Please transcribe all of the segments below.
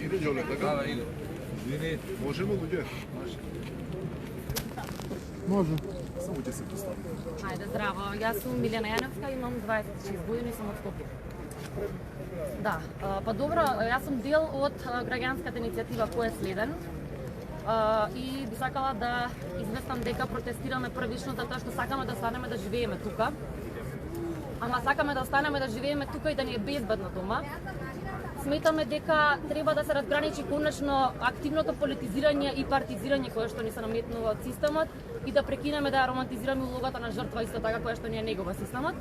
Иде Џоле, така? Да, иде. Извини. Можемо луѓе? Може. Само ќе се постави. Ајде, здраво. Јас сум Милена Јановска, имам 26 години, сум од Скопје. Да, па добро, јас сум дел од граѓанската иницијатива кој е следен. И би сакала да известам дека протестираме првично затоа што сакаме да останеме да живееме тука. Ама сакаме да останеме да живееме тука и да ни е безбедно дома. Сметаме дека треба да се разграничи конечно активното политизирање и партизирање кое што ни се наметнува од системот и да прекинеме да романтизираме улогата на жртва исто така која што ни е негова системот.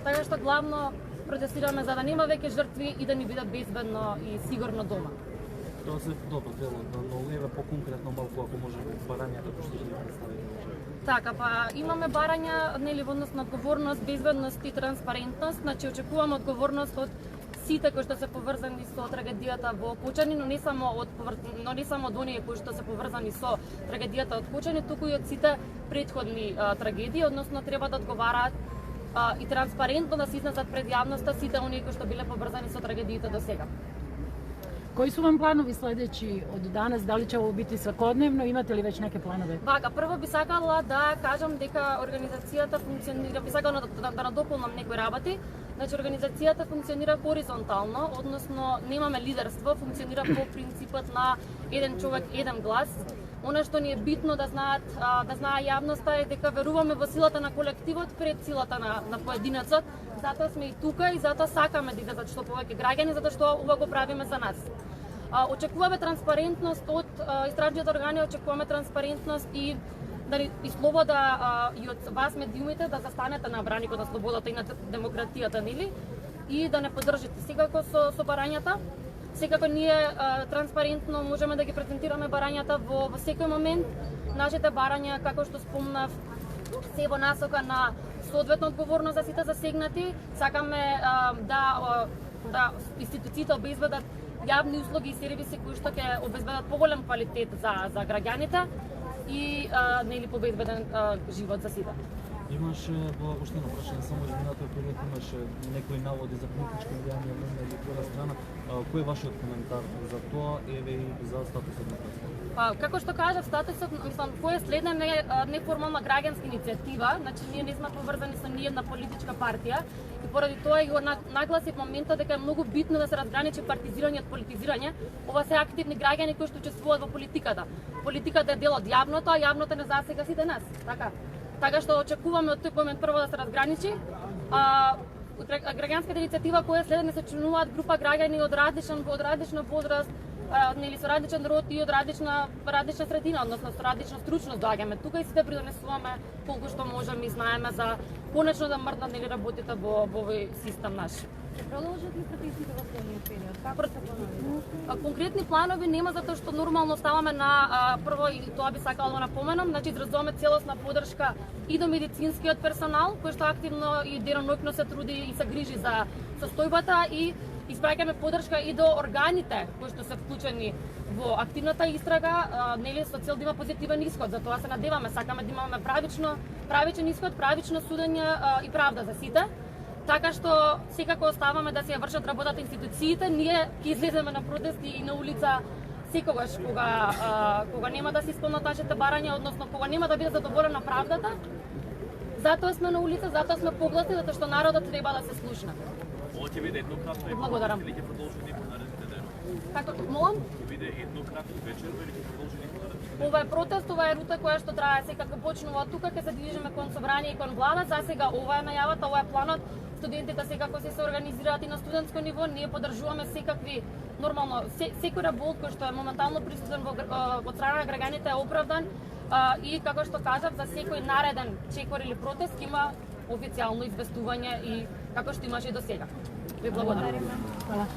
Така што главно протестираме за да нема веќе жртви и да ни биде безбедно и сигурно дома. Тоа се добро дело, но леве по-конкретно малку ако може барањата кои што ги представите. Така, па имаме барања, нели во однос на одговорност, безбедност и транспарентност, значи очекуваме одговорност од сите кои што се поврзани со трагедијата во Кочани, но не само од оние кои што се поврзани со трагедијата од Кочани, туку и од сите претходни трагедии, односно треба да одговараат и транспарентно да се изнесат пред јавноста сите оние кои што биле поврзани со трагедиите до сега. Кои су вам планови следеći од данас? Дали ќе бити свакодневно? Имате ли веќе неке планови? Вака, прво би сакала да кажам дека организацијата функционира, би сакала да надополнам некои работи. Значи, организацијата функционира хоризонтално, односно немаме лидерство, функционира по принципот на еден човек, еден глас. Она што ни е битно да знае јавноста е дека веруваме во силата на колективот пред силата на поединецот. Затоа сме и тука и затоа сакаме да излезат што повеќе граѓани, затоа што ова го правиме за нас. Очекуваме транспарентност од истражните органи, очекуваме транспарентност и слобода и од вас медиумите да застанете на браникот на слободата и на демократијата, нели? И да не поддржите секако со барањата. Секако ние транспарентно можеме да ги презентираме барањата во секој момент. Нашите барања, како што спомнав, се во насока на соодветна одговорност за сите засегнати. Сакаме да институциите обезбедат јавни услуги и сервиси кои што ќе обезбедат поголем квалитет за граѓаните и нели побезбеден живот за сите. Имаше поштено прашање само изминатиот период, имаше некои наводи за политичко влијание на една или друга страна. Кој е вашиот коментар за тоа, еве и за статусот на престапот? Како што кажав, статусот, мислам, кој е следна неформална граѓанска иницијатива, значи ние не сме поврзани со ниедна политичка партија и поради тоа и го нагласи в моментот дека е многу битно да се разграничи партизирање од политизирање. Ова се активни граѓани кои што учествуваат во политиката. Политиката е дел од јавното, а јавното не засега сите нас. Така што очекуваме од тој момент прво да се разграничи. Граѓанската иницијатива која следен се членуваат група граѓани од различна возраст, нели со различен род и од различна средина, односно со различна стручност доаѓаме тука и сите придонесуваме колку што можеме и знаеме за конечно да мрднат нели работите во овој систем наш. Продолжат ли протестите во следниот период? Како се планови? Конкретни планови нема, затоа што нормално ставаме на прво и тоа би сакала да напоменам, значи изразуваме целосна поддршка и до медицинскиот персонал кој што активно и деноноќно се труди и се грижи за состојбата и испраќаме поддршка и до органите кои што се вклучени во активната истрага, нели со цел да има позитивен исход. За тоа се надеваме, сакаме да имаме правичен исход, правично судење и правда за сите. Така што секако оставаме да се ја вршат работата институциите, ние ќе излеземе на протести и на улица секогаш кога нема да се исполнат нашите барања, односно кога нема да биде задоволена правдата. Затоа сме на улица, затоа сме погласни, затоа што народот треба да се слушне. Ова ќе биде еднократно и благодарам. Или ќе продолжи некој наредните денови? Како, молам? Ќе биде еднократно вечерва или ќе продолжи некој наредните денови? Ова е протест, ова е рута која што трае секако почнува тука, ќе се движиме кон собрание и кон влада. За сега ова е најавата, ова е планот. Студентите секако се организираат и на студентско ниво, ние поддржуваме секакви нормално секој револт кој што е моментално присутен од страна на граѓаните е оправдан и како што кажав за секој нареден чекор или протест има официјално известување и како што имаше и до сега. Ви благодарам. Hvala.